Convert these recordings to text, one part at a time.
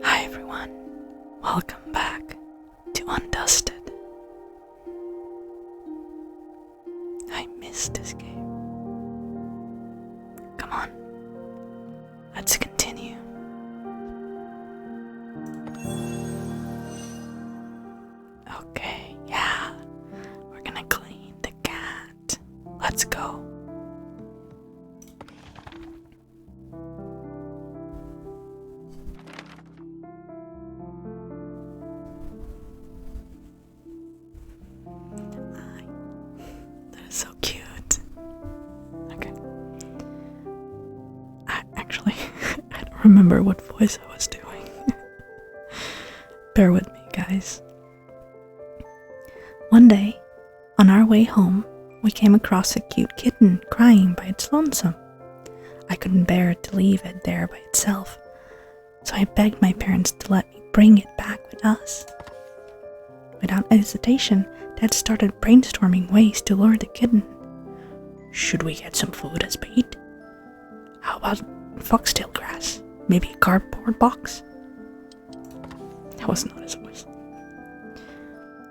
Hi everyone, welcome back to Undusted. I missed this game. Come on, let's continue. Okay, yeah, we're gonna clean the cat. Let's go. That is so cute. Okay. I don't remember what voice I was doing. Bear with me, guys. One day, on our way home, we came across a cute kitten crying by its lonesome. I couldn't bear to leave it there by itself, so I begged my parents to let me bring it back with us. Without hesitation, Dad started brainstorming ways to lure the kitten. Should we get some food as bait? How about foxtail grass? Maybe a cardboard box? That was not his voice.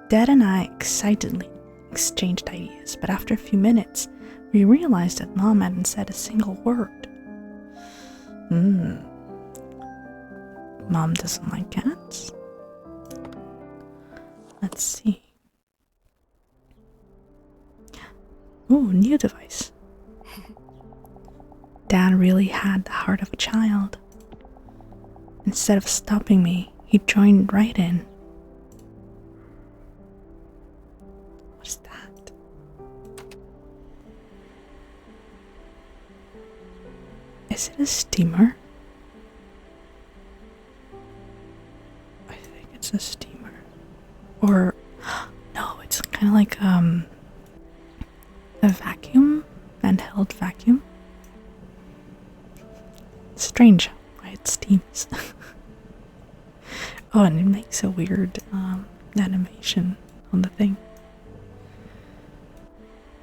Dad and I excitedly exchanged ideas, but after a few minutes, we realized that Mom hadn't said a single word. Mom doesn't like cats? Let's see. Ooh, new device. Dad really had the heart of a child. Instead of stopping me, he joined right in. What's that? Is it a steamer? I think it's a steamer. Or, no, it's kind of like a vacuum, handheld vacuum. Strange why it steams. Oh, and it makes a weird animation on the thing.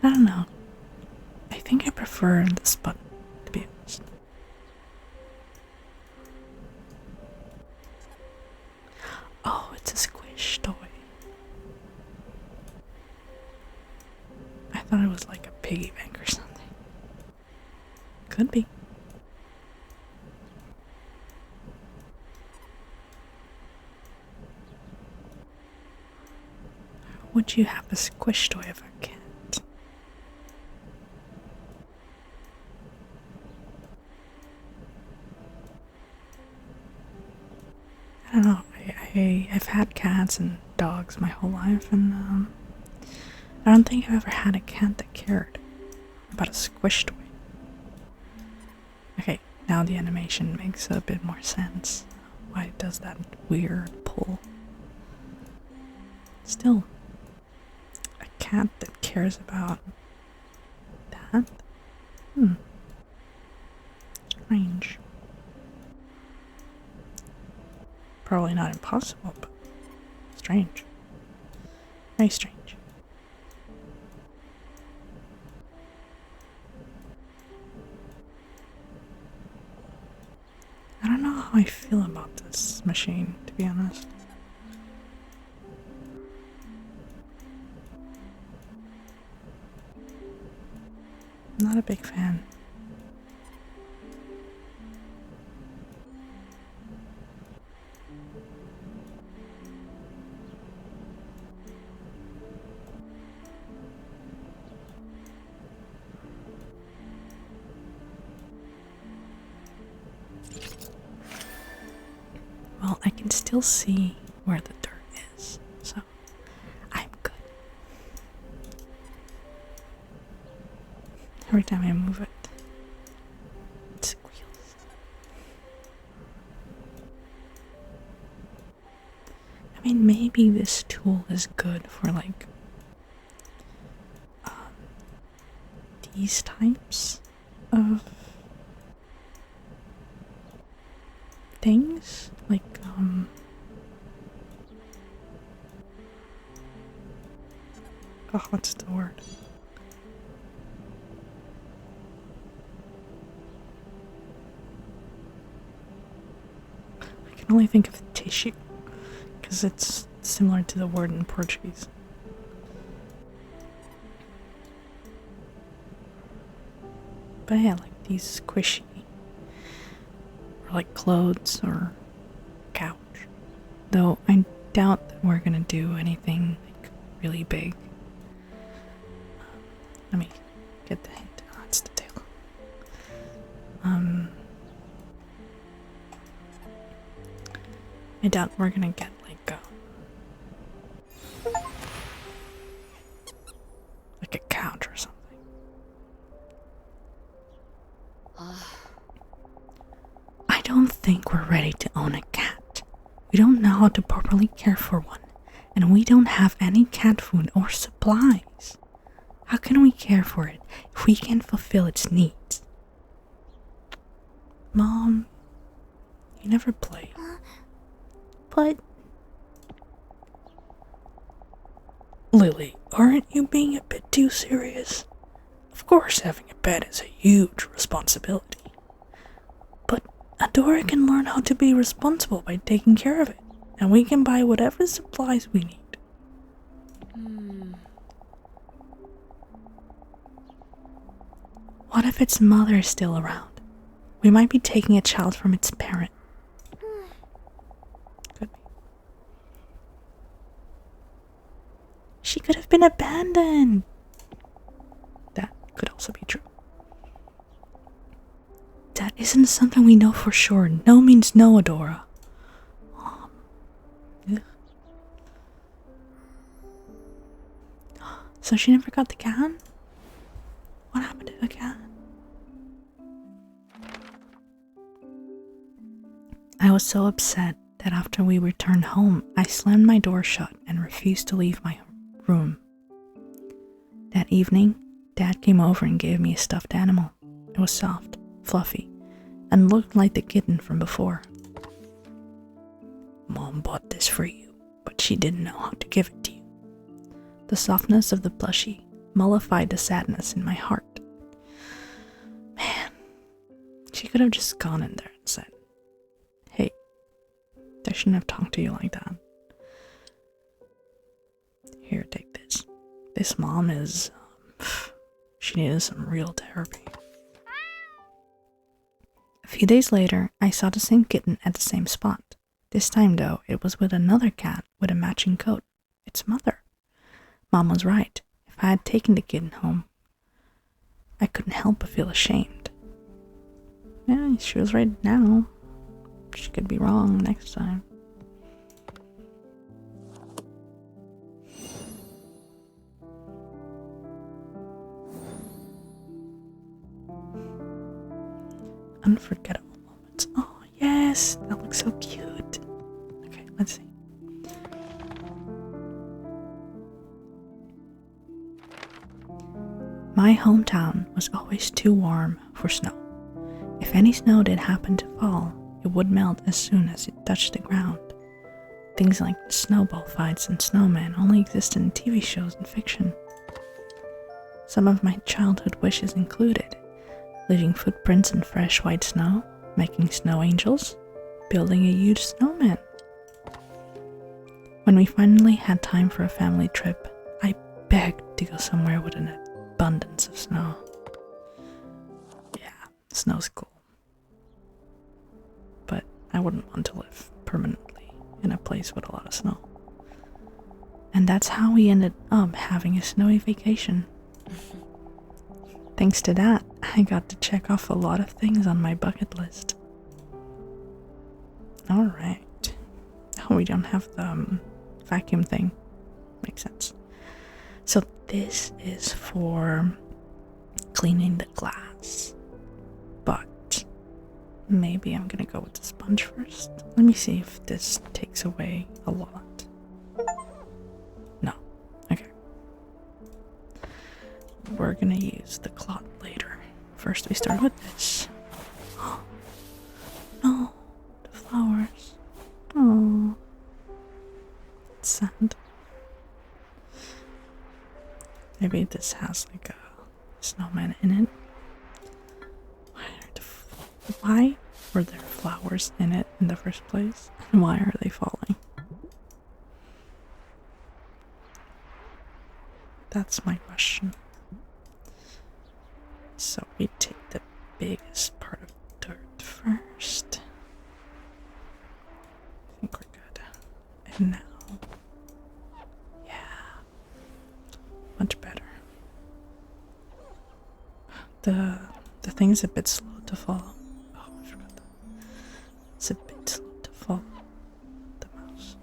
I don't know. I think I prefer this button, to be honest. Oh, it's a squish toy. I thought it was like a piggy bank or something. Could be. How would you have a squish toy of a cat? I don't know. I've had cats and dogs my whole life, and I don't think I've ever had a cat that cared about a squish toy. Okay, now the animation makes a bit more sense. Why it does that weird pull. Still, a cat that cares about that? Strange. Probably not impossible, but strange. Very strange. I don't know how I feel about this machine, to be honest. I'm not a big fan. Well, I can still see where the dirt is, so I'm good. Every time I move it, it squeals. I mean, maybe this tool is good for like these types of things, like oh, what's the word? I can can only think of tissue, because it's similar to the word in Portuguese. But yeah, like these squishy, or like clothes or couch. Though I doubt that we're gonna do anything like really big. Let me get the hint. Oh, it's the tail. I doubt we're gonna get like a couch or something. I don't think we're ready to own a cat. We don't know how to properly care for one, and we don't have any cat food or supplies. How can we care for it if we can't fulfill its needs? Mom, you never play. But... Lily, aren't you being a bit too serious? Of course having a pet is a huge responsibility. But Adora can learn how to be responsible by taking care of it, and we can buy whatever supplies we need. What if its mother is still around? We might be taking a child from its parent. Could be. She could have been abandoned. That could also be true. That isn't something we know for sure. No means no, Adora. Ugh. So she never got the cat? What happened to the cat? I was so upset that after we returned home, I slammed my door shut and refused to leave my room. That evening, Dad came over and gave me a stuffed animal. It was soft, fluffy, and looked like the kitten from before. Mom bought this for you, but she didn't know how to give it to you. The softness of the plushie mollified the sadness in my heart. Man, she could have just gone in there and said, "Hey, I shouldn't have talked to you like that. Here, take this. This mom is, she needed some real therapy." A few days later, I saw the same kitten at the same spot. This time, though, it was with another cat with a matching coat. Its mother. Mom was right. If I had taken the kitten home, I couldn't help but feel ashamed. Yeah, she was right now. She could be wrong next time. Unforgettable moments. Oh, yes, that looks so cute. Okay, let's see. My hometown was always too warm for snow. If any snow did happen to fall, it would melt as soon as it touched the ground. Things like snowball fights and snowmen only existed in TV shows and fiction. Some of my childhood wishes included leaving footprints in fresh white snow, making snow angels, building a huge snowman. When we finally had time for a family trip, I begged to go somewhere with an abundance of snow. Yeah, snow's cool. But I wouldn't want to live permanently in a place with a lot of snow. And that's how we ended up having a snowy vacation. Thanks to that, I got to check off a lot of things on my bucket list. Alright. Oh, we don't have the vacuum thing. Makes sense. So this is for cleaning the glass. But maybe I'm gonna go with the sponge first. Let me see if this takes away a lot. No. Okay. We're gonna use the cloth later. First we start with this. Oh, no, the flowers. Oh, it's sad. Maybe this has like a snowman in it. Where the Why were there flowers in it in the first place? And why are they falling? That's my question. So we take the biggest part of dirt first. I think we're good. And now, yeah, much better. The thing's a bit slow to fall. Oh, I forgot that. It's a bit slow to fall. The mouse.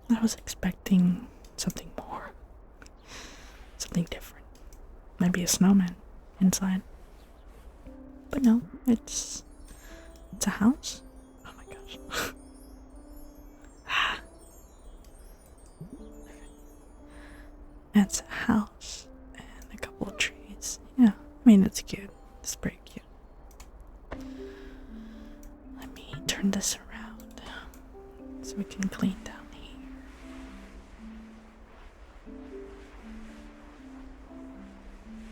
I was expecting something more. Something different. Maybe a snowman inside. But no, it's a house. Oh my gosh. It's a house and a couple of trees. Yeah, I mean, it's cute. It's pretty cute. Let me turn this around so we can clean down here.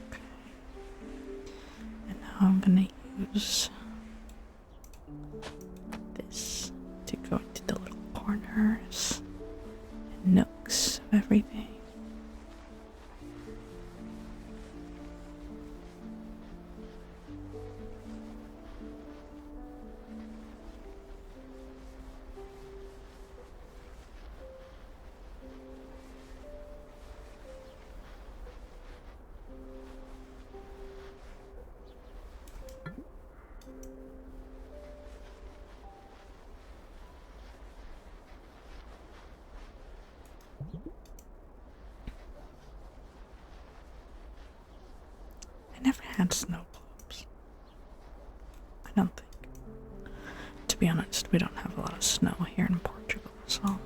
Okay. And now I'm gonna use this to go into the little corners and nooks of everything. I never had snow globes. I don't think. To be honest, we don't have a lot of snow here in Portugal, so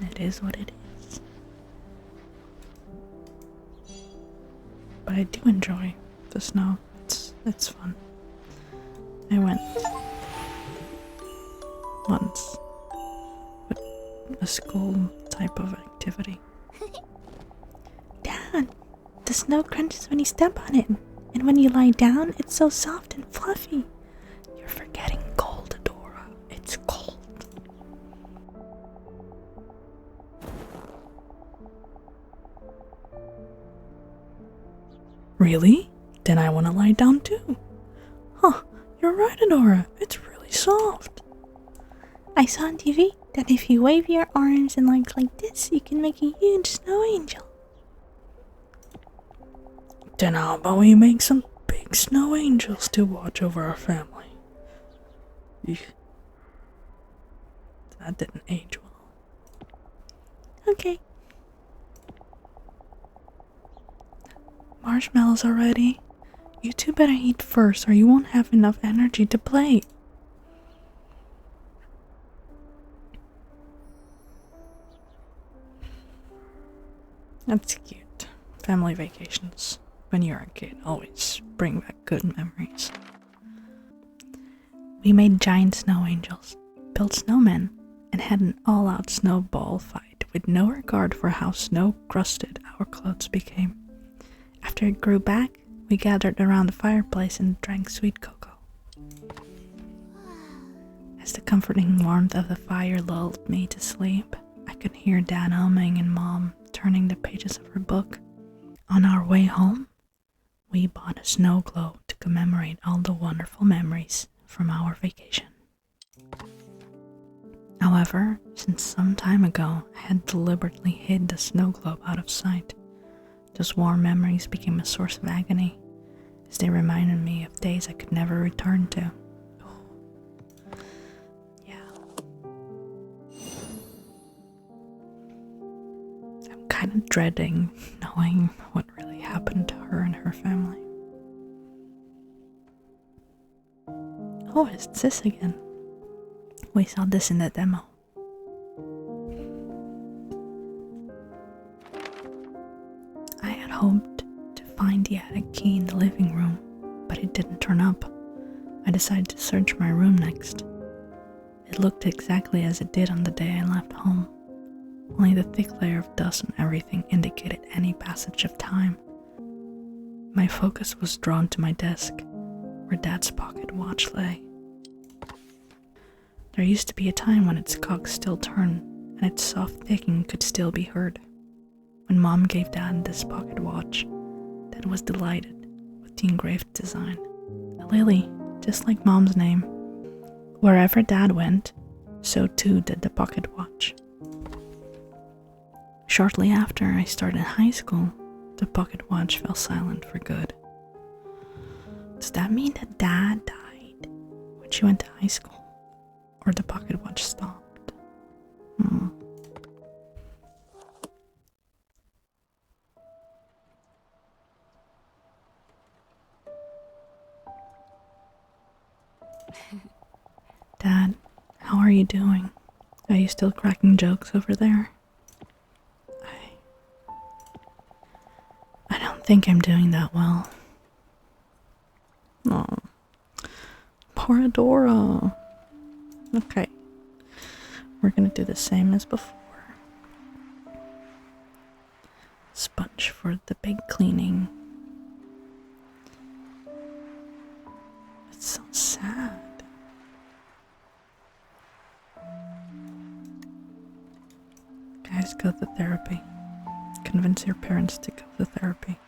it is what it is. But I do enjoy the snow. It's fun. I went once with a school type of activity. Dad, the snow crunches when you step on it, and when you lie down, it's so soft and fluffy. You're forgetting cold, Adora. It's cold. Really? Then I want to lie down too. Huh, you're right, Adora. It's really soft. I saw on TV that if you wave your arms and legs like this, you can make a huge snow angel. Then how about we make some big snow angels to watch over our family? Eek. That didn't age well. Okay. Marshmallows already. You two better eat first or you won't have enough energy to play. That's cute. Family vacations, when you're a kid, always bring back good memories. We made giant snow angels, built snowmen, and had an all-out snowball fight with no regard for how snow-crusted our clothes became. After it grew back, we gathered around the fireplace and drank sweet cocoa. As the comforting warmth of the fire lulled me to sleep, I could hear Dad humming and Mom turning the pages of her book. On our way home, we bought a snow globe to commemorate all the wonderful memories from our vacation. However, since some time ago I had deliberately hid the snow globe out of sight, those warm memories became a source of agony, as they reminded me of days I could never return to. Yeah. I'm kind of dreading knowing what really happened to her and her family. Oh, it's this again. We saw this in the demo. I had hoped to find the attic key in the living room, but it didn't turn up. I decided to search my room next. It It looked exactly as it did on the day I left home. Only the thick layer of dust and everything indicated any passage of time. My focus was drawn to my desk, where Dad's pocket watch lay. There used to be a time when its cogs still turned, and its soft ticking could still be heard. When Mom gave Dad this pocket watch, Dad was delighted with the engraved design. A lily, just like Mom's name. Wherever Dad went, so too did the pocket watch. Shortly after I started high school, the pocket watch fell silent for good. Does that mean that Dad died when she went to high school? Or the pocket watch stopped? Dad, how are you doing? Are you still cracking jokes over there? I don't think I'm doing that well. Oh, poor Adora. Okay, we're gonna do the same as before. Sponge for the big cleaning. It's so sad. Guys, go to therapy. Convince your parents to go to therapy.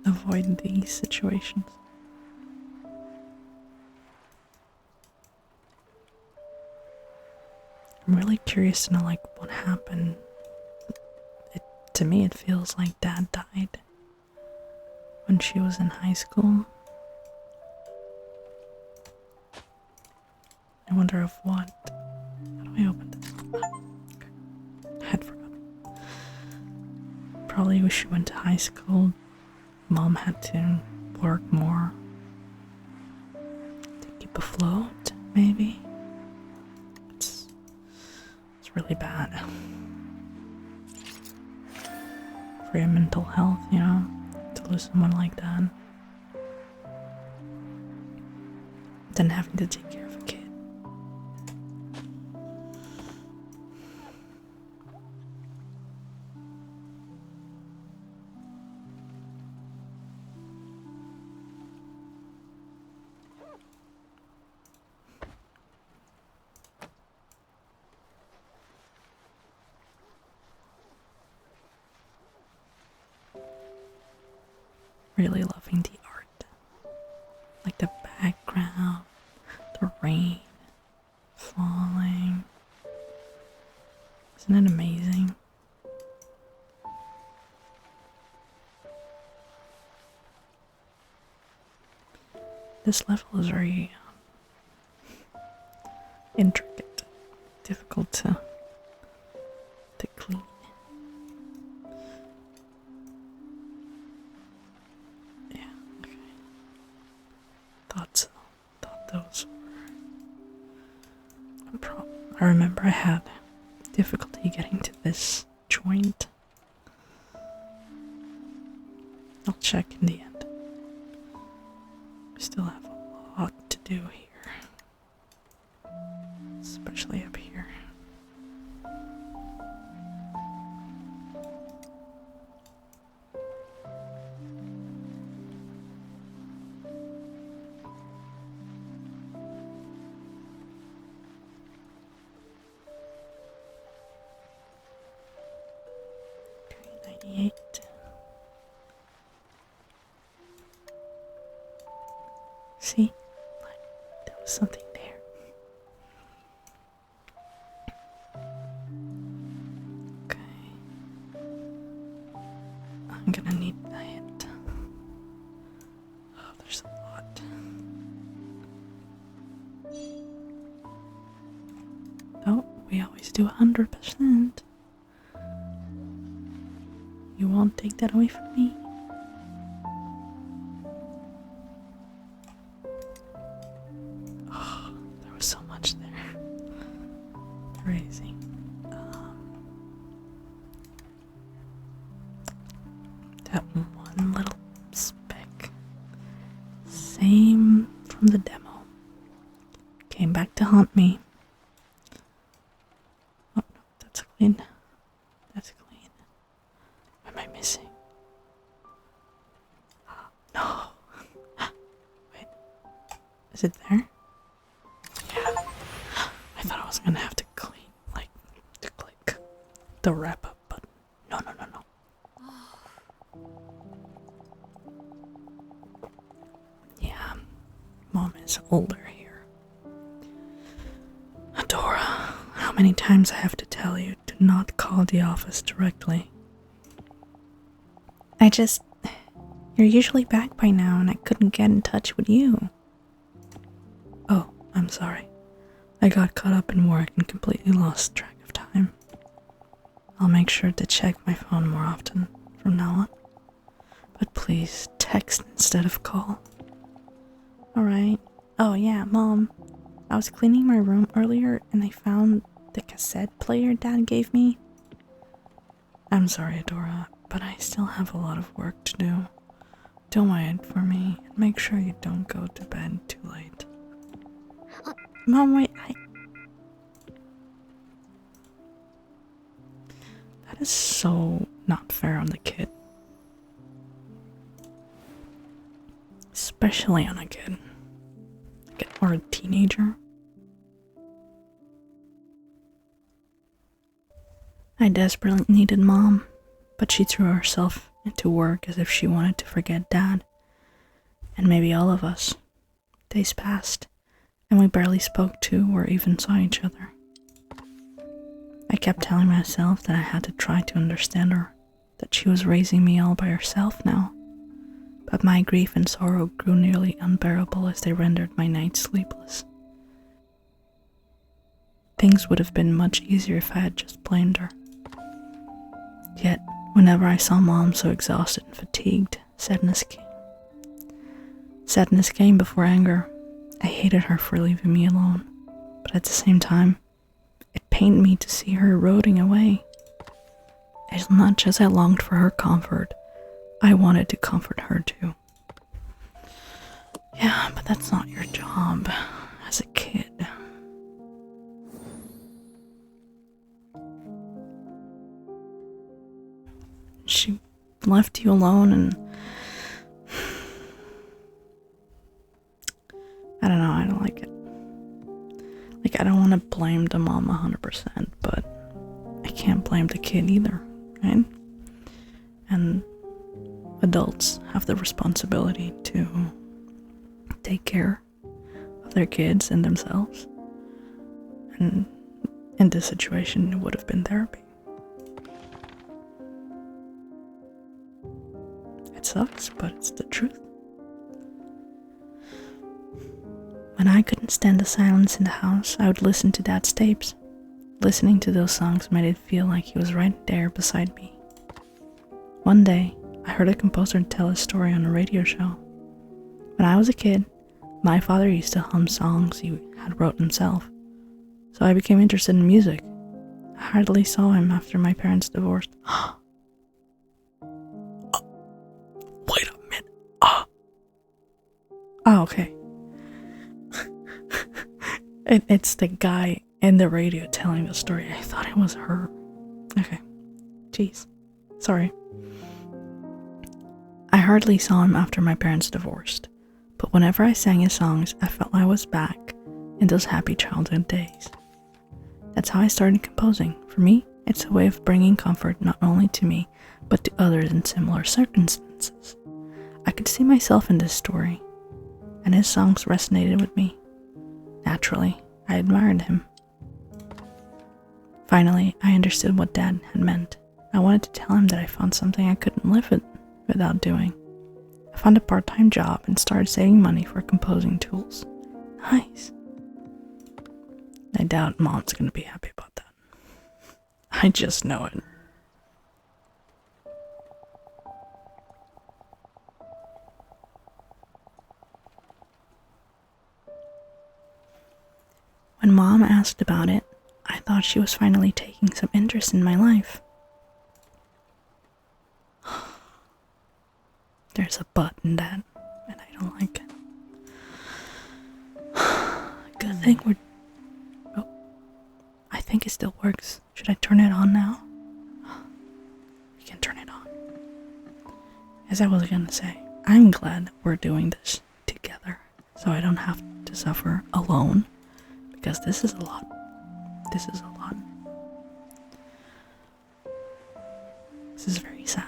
Avoid these situations. I'm really curious to know, what happened. To me, it feels like Dad died when she was in high school. I wonder of what. How do I open this? I had forgotten. Probably when she went to high school, Mom had to work more to keep afloat, maybe. It's really bad for your mental health, to lose someone like that. Then having to take care of a kid. Really loving the art, like the background, the rain falling. Isn't it amazing? This level is very intricate, difficult to clean. Thought those were a problem. I remember I had difficulty getting to this joint. I'll check in the end. We still have a lot to do here, especially up here. See? There was something there. Okay. I'm gonna need a hint. Oh, there's a lot. Oh, we always do 100%. You won't take that away from me? Oh, there was so much there. Crazy. That one little speck. Same from the demo. clean. That's clean. What am I missing? No. Wait. Is it there? Yeah. I thought I was gonna have to clean, like, to click the wrap up button. No. Yeah. Mom is older here. Adora, how many times I have to tell you to not call the office directly? You're usually back by now and I couldn't get in touch with you. Oh, I'm sorry. I got caught up in work and completely lost track of time. I'll make sure to check my phone more often from now on. But please, text instead of call. Alright. Oh yeah, Mom. I was cleaning my room earlier and I found the cassette player Dad gave me. I'm sorry, Adora, but I still have a lot of work to do. Don't wait for me and make sure you don't go to bed too late. Mom, wait, That is so not fair on the kid. Especially on a kid. Or a teenager. I desperately needed Mom, but she threw herself into work as if she wanted to forget Dad. And maybe all of us. Days passed, and we barely spoke to or even saw each other. I kept telling myself that I had to try to understand her, that she was raising me all by herself now. But my grief and sorrow grew nearly unbearable as they rendered my nights sleepless. Things would have been much easier if I had just blamed her. Yet, whenever I saw Mom so exhausted and fatigued, sadness came. Sadness came before anger. I hated her for leaving me alone, but at the same time, it pained me to see her eroding away. As much as I longed for her comfort, I wanted to comfort her too. Yeah, but that's not your job as a kid. She left you alone and I don't know, I don't like it. Like, I don't want to blame the mom 100%, but I can't blame the kid either, right? And adults have the responsibility to take care of their kids and themselves. And in this situation, it would have been therapy. It sucks, but it's the truth. When I couldn't stand the silence in the house, I would listen to Dad's tapes. Listening to those songs made it feel like he was right there beside me. One day, I heard a composer tell a story on a radio show. When I was a kid, my father used to hum songs he had wrote himself, so I became interested in music. I hardly saw him after my parents divorced. Wait a minute. Oh, okay. It's the guy in the radio telling the story. I thought it was her. Okay. Jeez. Sorry. I hardly saw him after my parents divorced, but whenever I sang his songs, I felt I was back in those happy childhood days. That's how I started composing. For me, it's a way of bringing comfort not only to me, but to others in similar circumstances. I could see myself in this story, and his songs resonated with me. Naturally, I admired him. Finally, I understood what Dad had meant. I wanted to tell him that I found something I couldn't live without doing. I found a part-time job and started saving money for composing tools. Nice. I doubt Mom's gonna be happy about that. I just know it. When Mom asked about it, I thought she was finally taking some interest in my life. There's a but in that, and I don't like it. think it still works. Should I turn it on now? We can turn it on. As I was gonna say, I'm glad that we're doing this together, so I don't have to suffer alone, because this is a lot. This is a lot. This is very sad.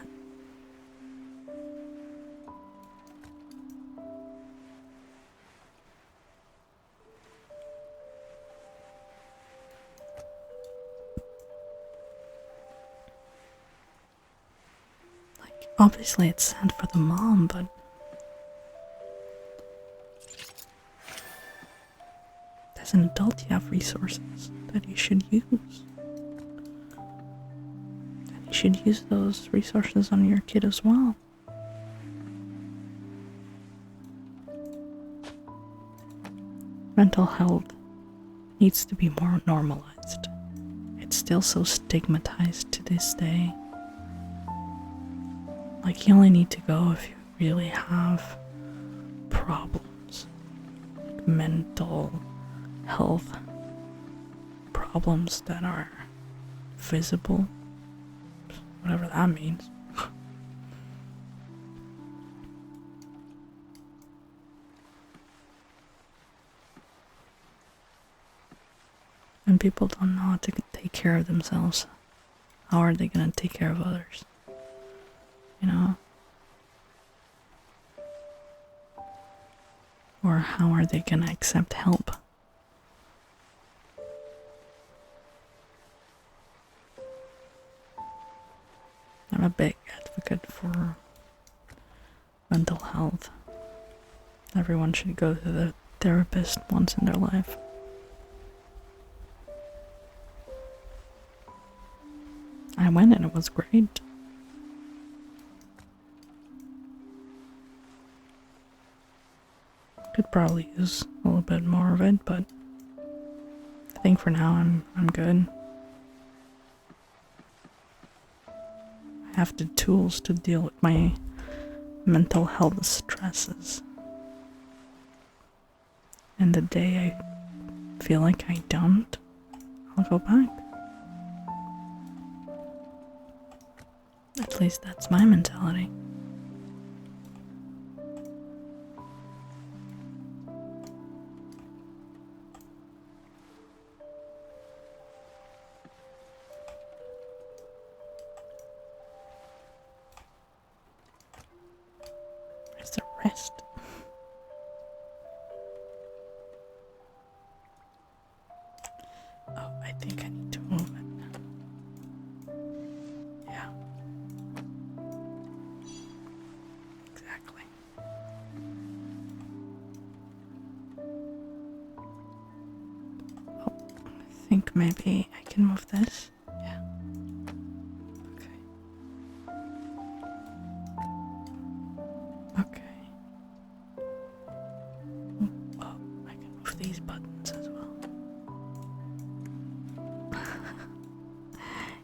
Obviously it's sad for the mom, but as an adult you have resources that you should use. And you should use those resources on your kid as well. Mental health needs to be more normalized. It's still so stigmatized to this day. Like, you only need to go if you really have problems, like mental health problems that are visible, whatever that means. And people don't know how to take care of themselves. How are they gonna take care of others? You know? Or how are they gonna accept help? I'm a big advocate for mental health. Everyone should go to the therapist once in their life. I went and it was great. Could probably use a little bit more of it, but I think for now I'm good. I have the tools to deal with my mental health stresses. And the day I feel like I don't, I'll go back. At least that's my mentality. Where's the rest? Oh, I think I need to move it. Yeah. Exactly. Oh, I think maybe I can move this. Yeah. Okay. Okay. Oh, I can move these buttons as well.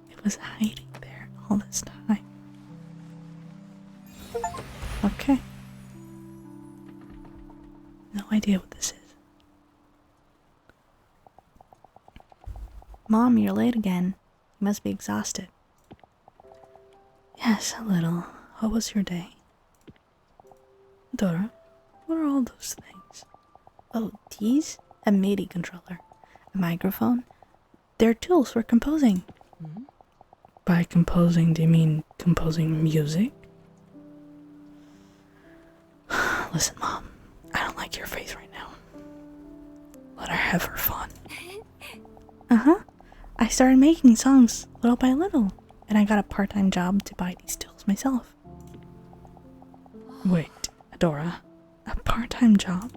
It was hiding there all this time. Okay. No idea what this is. Mom, you're late again. You must be exhausted. Yes, a little. How was your day? Dora, what are all those things? Oh, these? A MIDI controller. A microphone. They're tools for composing. Mm-hmm. By composing, do you mean composing music? Listen, Mom, I don't like your face right now. Let her have her fun. Uh-huh. I started making songs little by little, and I got a part-time job to buy these tools myself. Wait, Dora, a part-time job?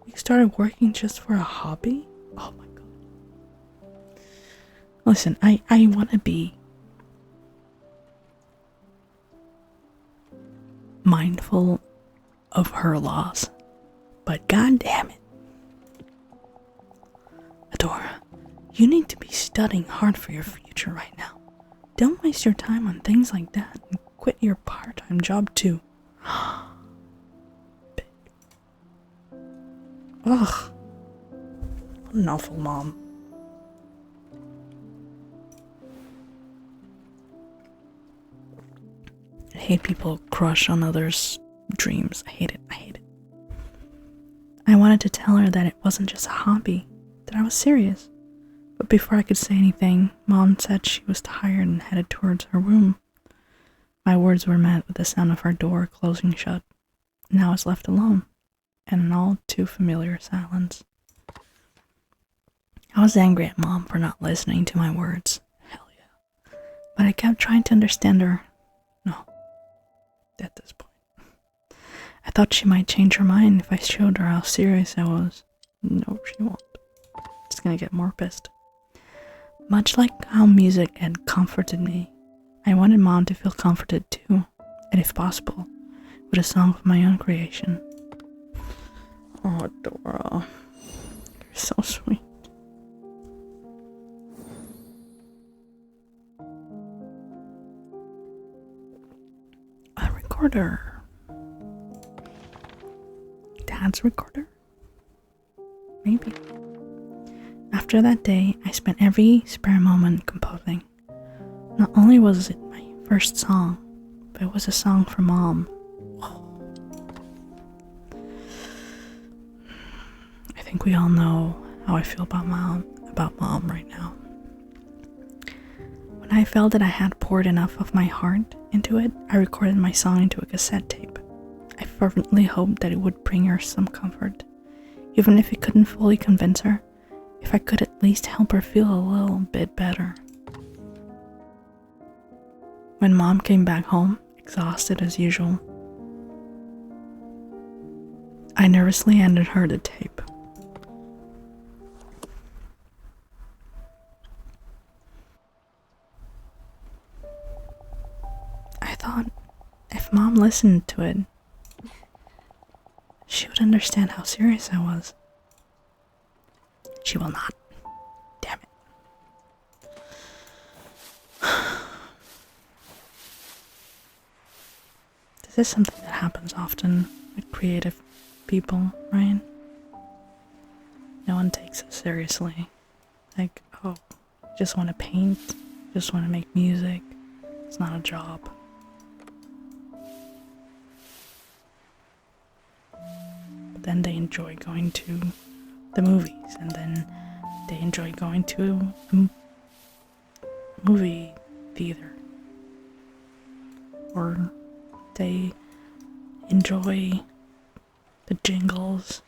You started working just for a hobby? Oh my god. Listen, I want to be mindful of her loss, but god damn it. Adora, you need to be studying hard for your future right now. Don't waste your time on things like that and quit your part-time job too. Big. Ugh. What an awful mom. I hate people who crush on others' dreams. I hate it. I hate it. I wanted to tell her that it wasn't just a hobby, that I was serious. But before I could say anything, Mom said she was tired and headed towards her room. My words were met with the sound of our door closing shut, and I was left alone, in an all too familiar silence. I was angry at Mom for not listening to my words. Hell yeah. But I kept trying to understand her. No. At this point. I thought she might change her mind if I showed her how serious I was. No, she won't. She's gonna get more pissed. Much like how music had comforted me, I wanted Mom to feel comforted too, and if possible, with a song of my own creation. Oh, Dora. You're so sweet. A recorder. Dad's recorder? Maybe. After that day, I spent every spare moment composing. Not only was it my first song, but it was a song for Mom. I think we all know how I feel about Mom right now. When I felt that I had poured enough of my heart into it, I recorded my song into a cassette tape. I fervently hoped that it would bring her some comfort, even if it couldn't fully convince her, if I could at least help her feel a little bit better. When Mom came back home, exhausted as usual, I nervously handed her the tape. I thought if Mom listened to it, she would understand how serious I was. She will not. Damn it. This is something that happens often with creative people, right? No one takes it seriously. Like, oh, you just want to paint, just want to make music. It's not a job. But then they enjoy going to the movies, and then they enjoy going to a movie theater, or they enjoy the jingles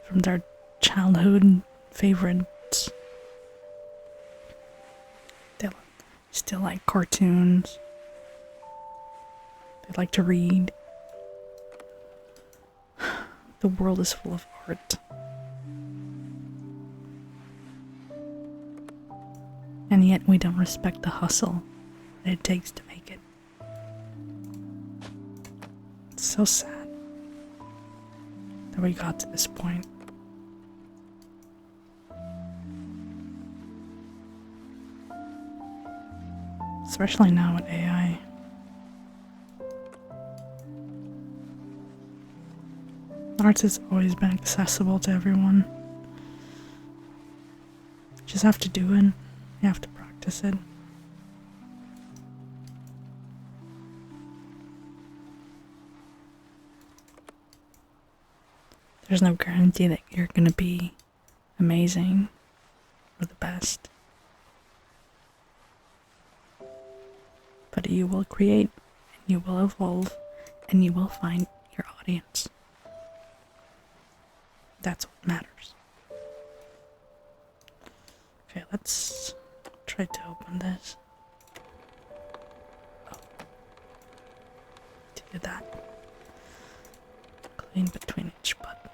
from their childhood favorites. They still like cartoons. They like to read. The world is full of art. And yet we don't respect the hustle that it takes to make it. It's so sad that we got to this point. Especially now with AI. Art has always been accessible to everyone. You just have to do it. You have to practice it. There's no guarantee that you're gonna be amazing or the best. But you will create, and you will evolve, and you will find your audience. That's what matters. Okay, let's try to open this. Oh. To do that. Clean between each button.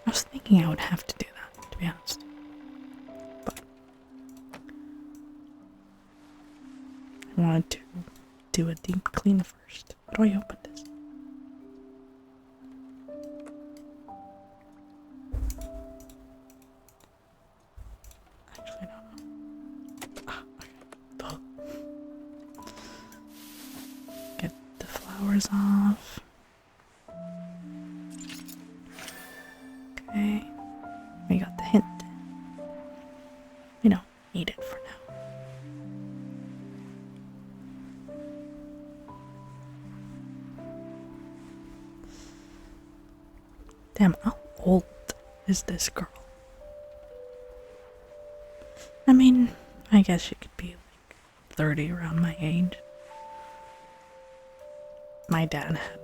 I was thinking I would have to do that, to be honest. But I wanted to do a deep clean first. How do I open this? Actually, no. Ah, okay. Get the flowers off. Okay. We got the hint. We don't need it for now. Damn, how old is this girl? I mean, I guess she could be like 30, around my age. My dad had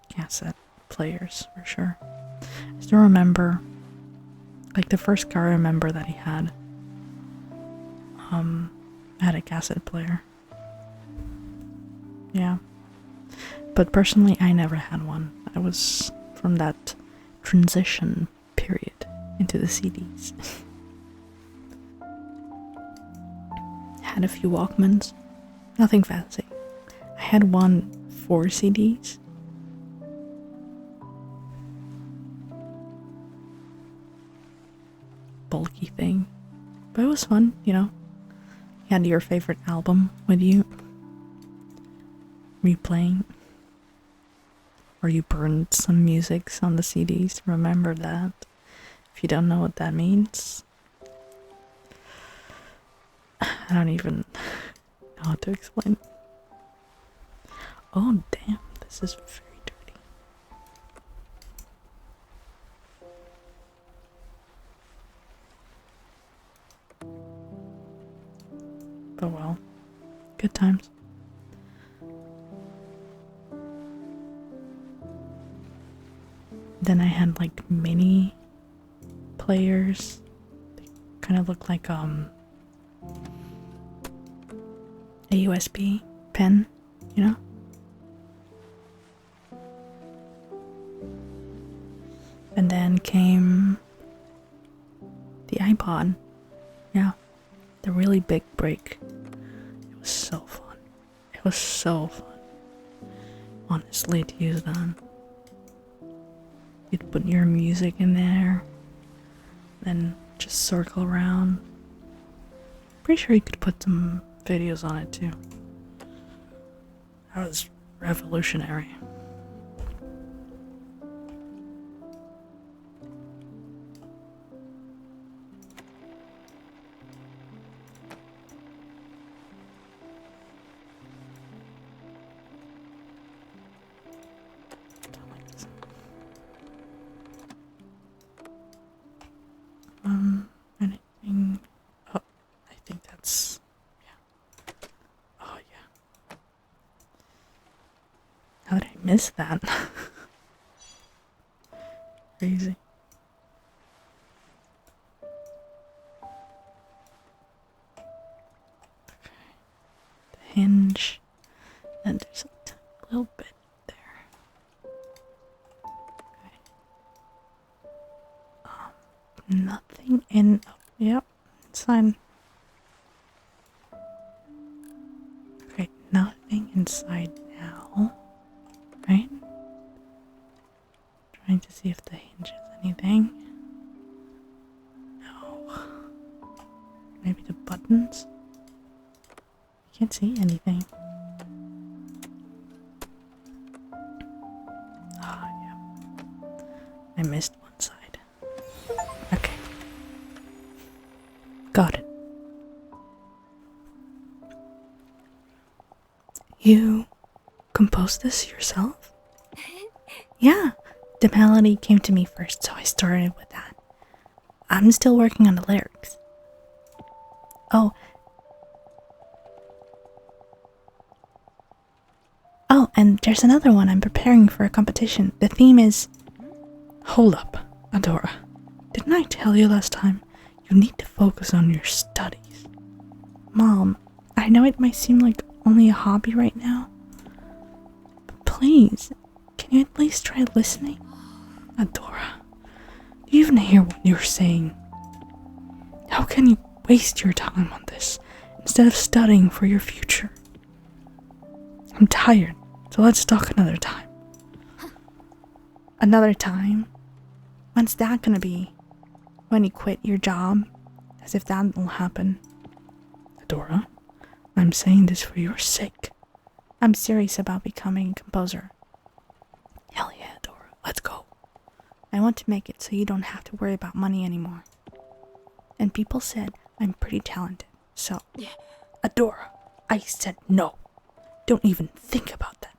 cassette players for sure. I still remember, like the first car I remember that he had had a cassette player. Yeah. But personally, I never had one. I was from that transition period into the CDs. Had a few Walkmans. Nothing fancy. I had 4 CDs. Bulky thing. But it was fun, you know. You had your favorite album with you. Replaying. Or you burned some music on the CDs. Remember that. If you don't know what that means, I don't even know how to explain. Oh damn, this is very dirty. But well, good times. Then I had like mini players. They kind of look like a USB pen, you know? And then came the iPod. Yeah, the really big break. It was so fun. It was so fun. Honestly, to use that. You'd put your music in there, then just circle around. Pretty sure you could put some videos on it too. That was revolutionary. Anything? Oh, I think that's, yeah. Oh, yeah. How did I miss that? Crazy. Okay. The hinge. And there's a little bit there. Okay. Nothing in. Oh, yep. It's fine. Okay, nothing inside now. Right? Trying to see if the hinge has anything. No. Maybe the buttons? I can't see anything. Ah, yeah. I missed one side. Okay. Got it. You composed this yourself? Yeah, the melody came to me first, so I started with that. I'm still working on the lyrics. Oh, and there's another one I'm preparing for a competition. The theme is... Hold up, Adora. Didn't I tell you last time? You need to focus on your studies. Mom, I know it might seem like only a hobby right now, but please, can you at least try listening? Adora, do you even hear what you're saying? How can you waste your time on this instead of studying for your future? I'm tired, so let's talk another time. Another time? When's that gonna be? When you quit your job? As if that will happen. Adora, I'm saying this for your sake. I'm serious about becoming a composer. Hell yeah, Adora, let's go. I want to make it so you don't have to worry about money anymore. And people said I'm pretty talented, so... Adora, I said no. Don't even think about that.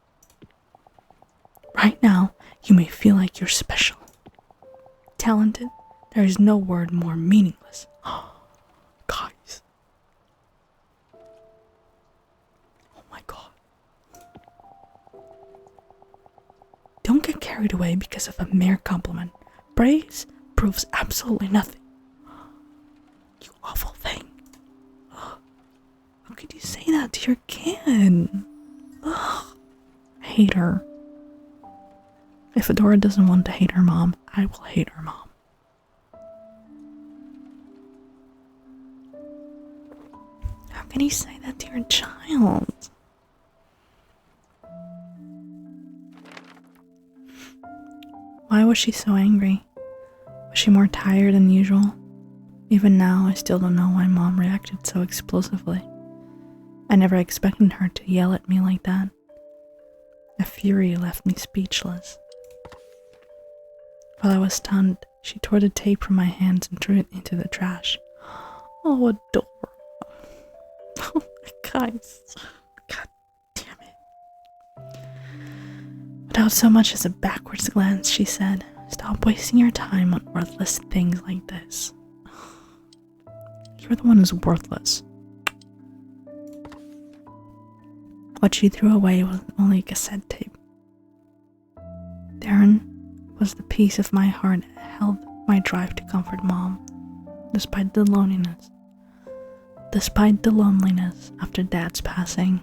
Right now, You may feel like you're special, talented. There is no word more meaningless. Guys. Oh my god. Don't get carried away because of a mere compliment. Praise proves absolutely nothing. You awful thing. How could you say that to your kid? Ugh. I hate her. If Adora doesn't want to hate her mom, I will hate her mom. How can you say that to your child? Why was she so angry? Was she more tired than usual? Even now, I still don't know why Mom reacted so explosively. I never expected her to yell at me like that. A fury left me speechless. While I was stunned, she tore the tape from my hands and threw it into the trash. Oh, Adora. Oh, guys. God damn it. Without so much as a backwards glance, she said, "Stop wasting your time on worthless things like this. You're the one who's worthless." What she threw away was only a cassette tape. Darren was the piece of my heart that held my drive to comfort Mom, despite the loneliness. Despite the loneliness after Dad's passing.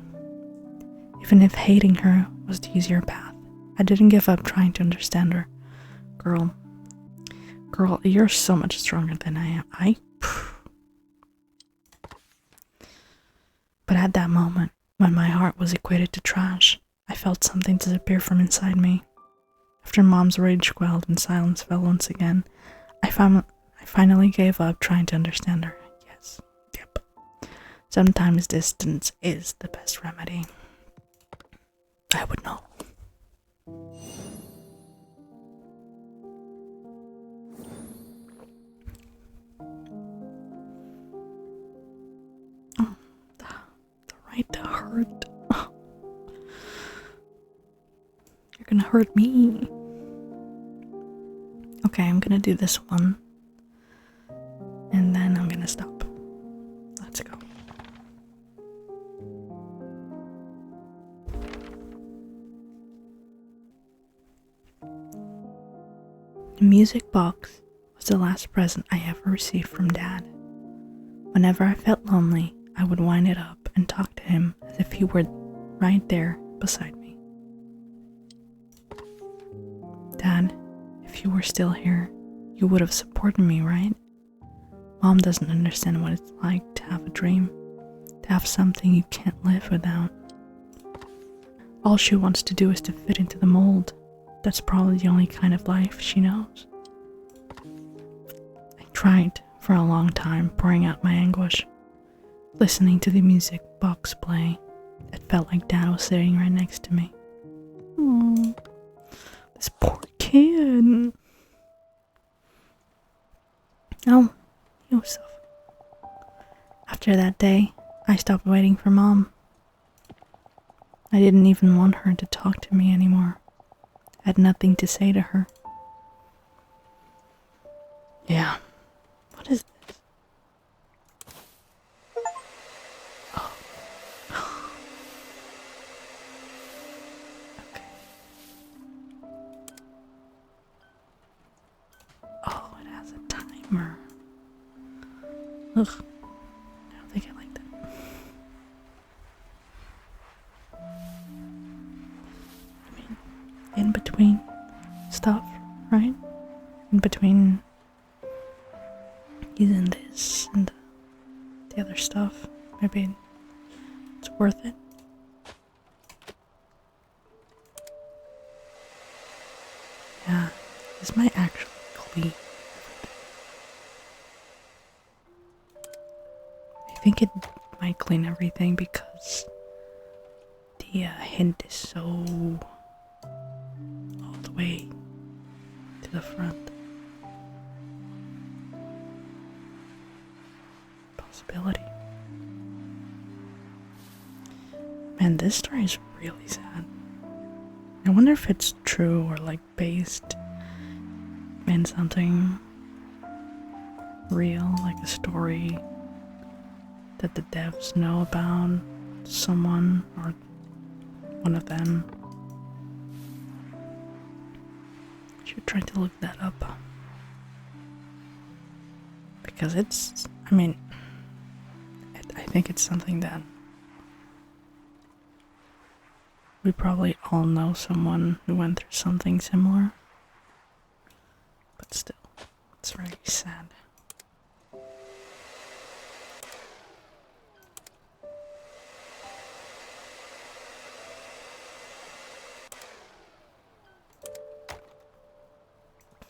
Even if hating her was the easier path, I didn't give up trying to understand her. Girl, you're so much stronger than I am. But at that moment, when my heart was equated to trash, I felt something disappear from inside me. After Mom's rage quelled and silence fell once again, I finally gave up trying to understand her. Yes, yep. Sometimes distance is the best remedy. I would know. Oh, the right to hurt. Oh. You're gonna hurt me. Okay, I'm gonna do this one. And then I'm gonna stop. Let's go. The music box was the last present I ever received from Dad. Whenever I felt lonely, I would wind it up and talk to him as if he were right there beside me. Dad, if you were still here, you would have supported me, right? Mom doesn't understand what it's like to have a dream, to have something you can't live without. All she wants to do is to fit into the mold. That's probably the only kind of life she knows. I tried for a long time, pouring out my anguish, listening to the music box play. It felt like Dad was sitting right next to me. This poor kid. Oh, Yusuf. After that day, I stopped waiting for Mom. I didn't even want her to talk to me anymore. I had nothing to say to her. Yeah. What is this? Oh. Okay. Oh, it has a timer. Ugh. I don't think I like that. I mean, in between stuff, right? In between using this and the other stuff, maybe it's worth it. Yeah, this might actually clean everything. I think it might clean everything because the hint is so all the way to the front. Possibility. Man, this story is really sad. I wonder if it's true or like based in something real, like a story that the devs know about someone or one of them. I should try to look that up. Because it's, I think it's something that we probably all know someone who went through something similar. But still, it's very sad.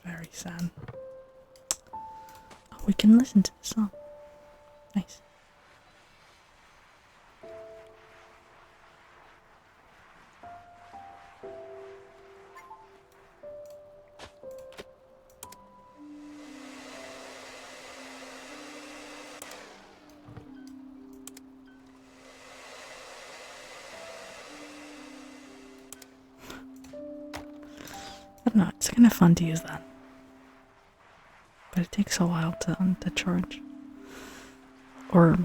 Very sad. Oh, we can listen to the song. Nice. I don't know, it's kind of fun to use that. But it takes a while to charge. Or,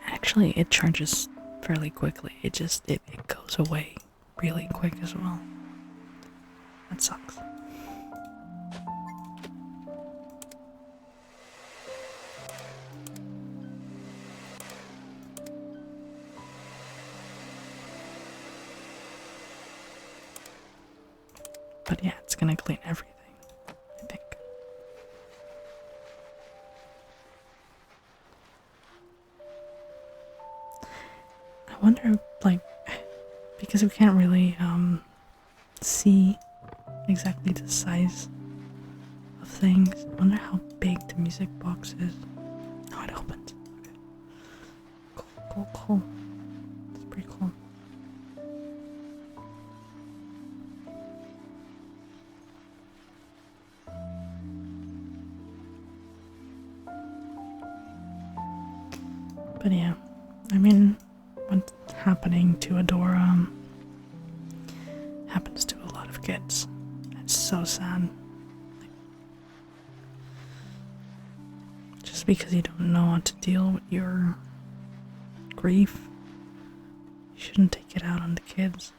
actually, it charges fairly quickly. It goes away really quick as well. That sucks. But yeah, it's gonna clean everything, I think. I wonder, like, because we can't really see exactly the size of things. I wonder how big the music box is. Oh, it opens. Okay. Cool. It's pretty cool. But yeah, what's happening to Adora happens to a lot of kids. It's so sad. Just because you don't know how to deal with your grief, you shouldn't take it out on the kids.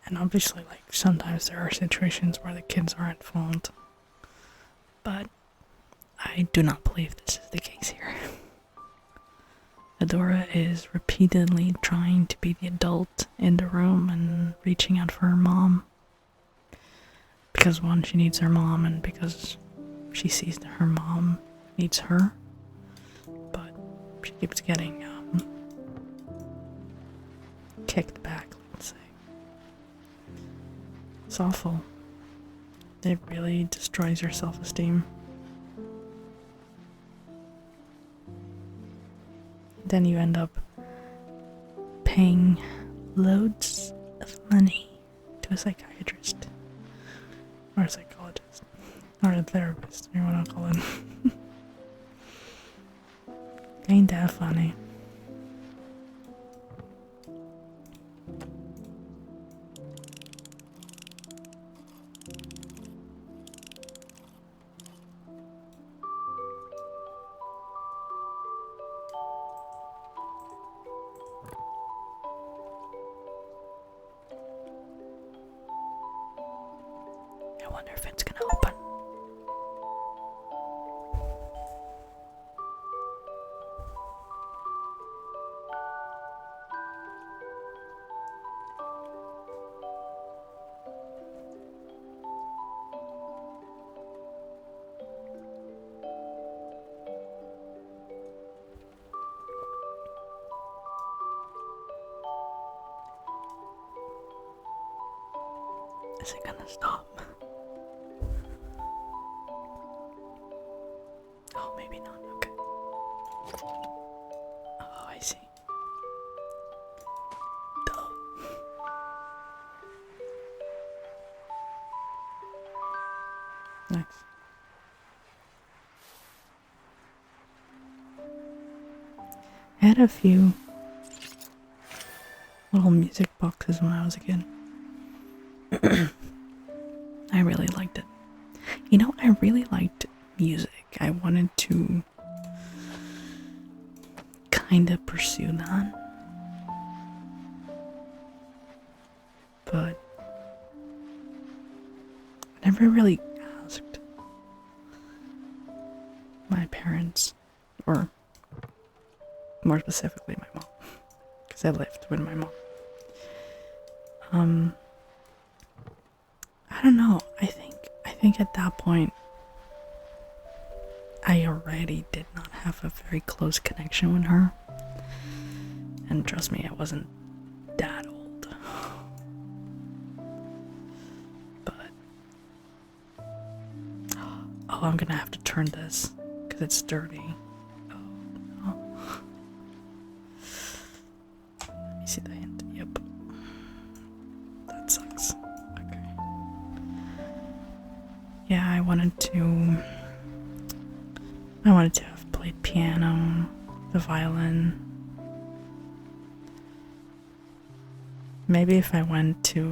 And obviously, like, sometimes there are situations where the kids are at fault. But I do not believe this is the case here. Adora is repeatedly trying to be the adult in the room and reaching out for her mom. Because one, she needs her mom, and because she sees that her mom needs her. But she keeps getting kicked back, let's say. It's awful. It really destroys your self-esteem. Then you end up paying loads of money to a psychiatrist or a psychologist or a therapist, or what I'll call it. Ain't that funny? I wonder if it's gonna open. Is it gonna stop? Oh, maybe not. Okay. Oh, I see. Duh. Nice. I had a few little music boxes when I was a kid. I really liked it. You know, I really liked music. I wanted to kind of pursue that. But I never really asked my parents, or more specifically my mom, because I lived with my mom. I don't know. I think at that point I already did not have a very close connection with her. And trust me, I wasn't that old. But oh, I'm gonna have to turn this because it's dirty. Oh no. Let me see the hint. Yep. That sucks. Okay. Yeah, I wanted to have played piano, the violin. Maybe if I went to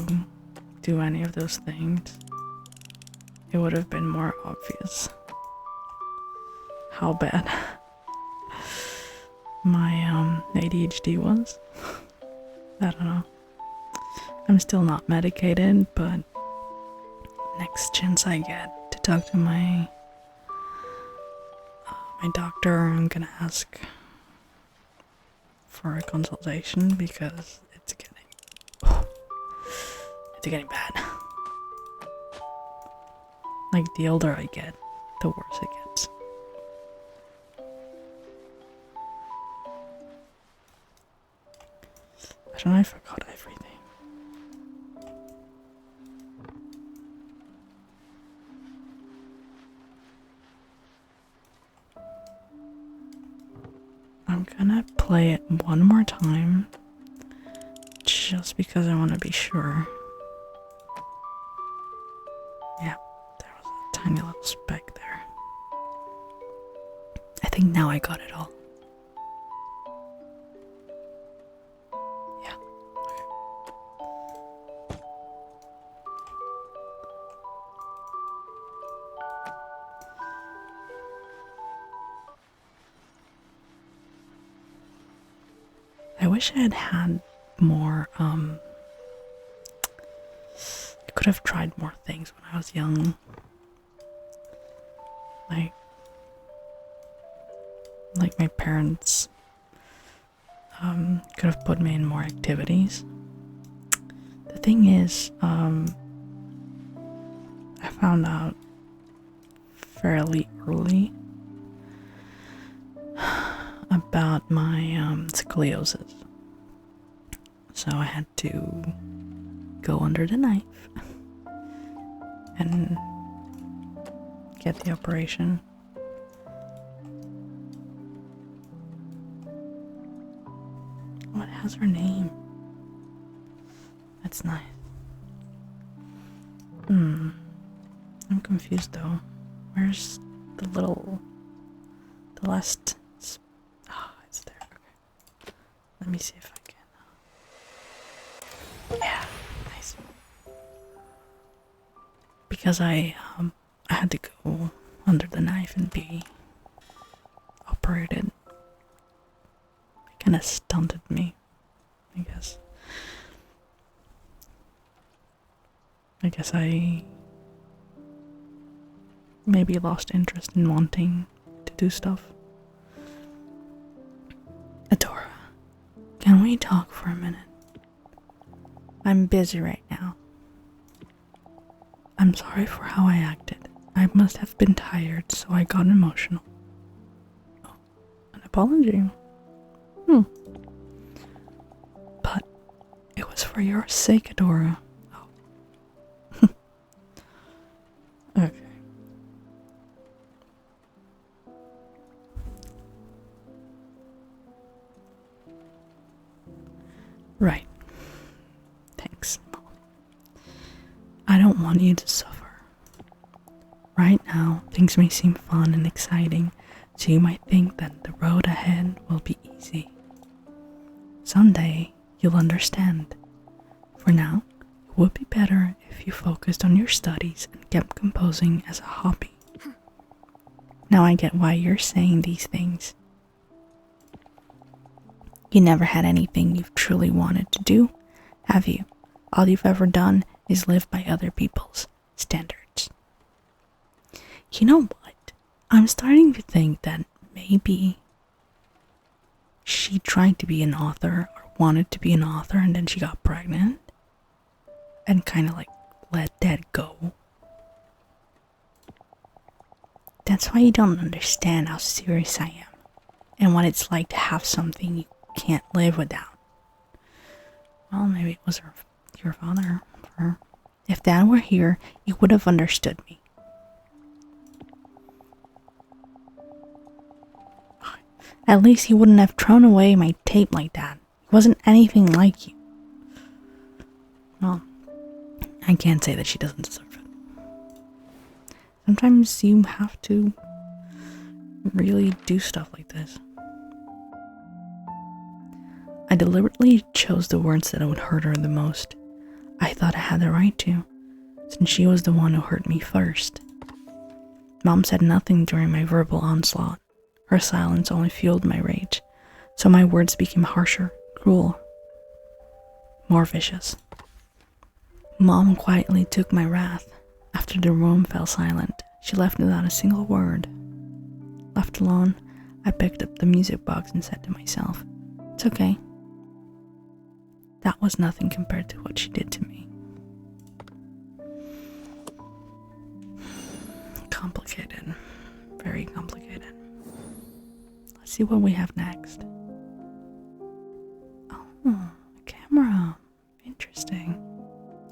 do any of those things, it would have been more obvious how bad my ADHD was. I don't know. I'm still not medicated, but next chance I get to talk to my doctor, I'm gonna ask for a consultation because it's getting bad. Like, the older I get, the worse it gets. I don't know, I forgot everything. I'm gonna play it one more time, just because I want to be sure. Yeah, there was a tiny little speck there. I think now I got it all. Yeah. Okay. I wish I had had more, I could have tried more things when I was young. Like my parents, could have put me in more activities. The thing is, I found out fairly early about my scoliosis. So I had to go under the knife and get the operation. Oh, it has her name. That's nice. I'm confused though. Where's the last... it's there. Okay. Let me see if I can... Yeah, nice. Because I had to go under the knife and be operated. It kind of stunted me, I guess. I maybe lost interest in wanting to do stuff. Adora, can we talk for a minute? I'm busy right now. I'm sorry for how I acted. I must have been tired, so I got emotional. Oh, an apology? But it was for your sake, Adora. Oh. Okay. Right. Thanks, Mom. I don't want you to suffer. Right now, things may seem fun and exciting, so you might think that the road ahead will be easy. Someday, you'll understand. For now, it would be better if you focused on your studies and kept composing as a hobby. Now I get why you're saying these things. You never had anything you've truly wanted to do, have you? All you've ever done is live by other people's standards. You know what? I'm starting to think that maybe she tried to be an author or wanted to be an author and then she got pregnant and kind of like let that go. That's why you don't understand how serious I am and what it's like to have something you can't live without. Well, maybe it was your father. If Dad were here, he would have understood me. At least he wouldn't have thrown away my tape like that. He wasn't anything like you. Well, I can't say that she doesn't deserve it. Sometimes you have to really do stuff like this. I deliberately chose the words that would hurt her the most. I thought I had the right to, since she was the one who hurt me first. Mom said nothing during my verbal onslaught. Her silence only fueled my rage, so my words became harsher, cruel, more vicious. Mom quietly took my wrath. After the room fell silent, she left without a single word. Left alone, I picked up the music box and said to myself, "It's okay. That was nothing compared to what she did to me." Complicated. Very complicated. Let's see what we have next. Oh, a camera. Interesting.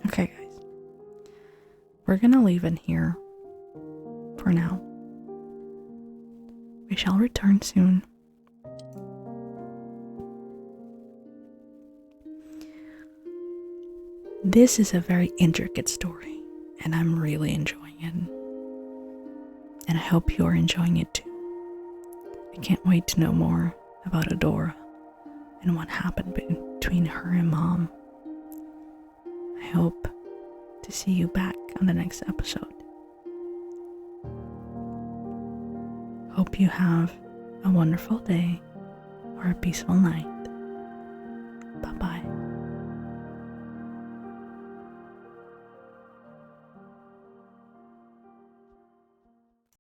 Okay, guys. We're gonna leave it here for now. We shall return soon. This is a very intricate story, and I'm really enjoying it. And I hope you're enjoying it too. I can't wait to know more about Adora and what happened between her and Mom. I hope to see you back on the next episode. Hope you have a wonderful day or a peaceful night.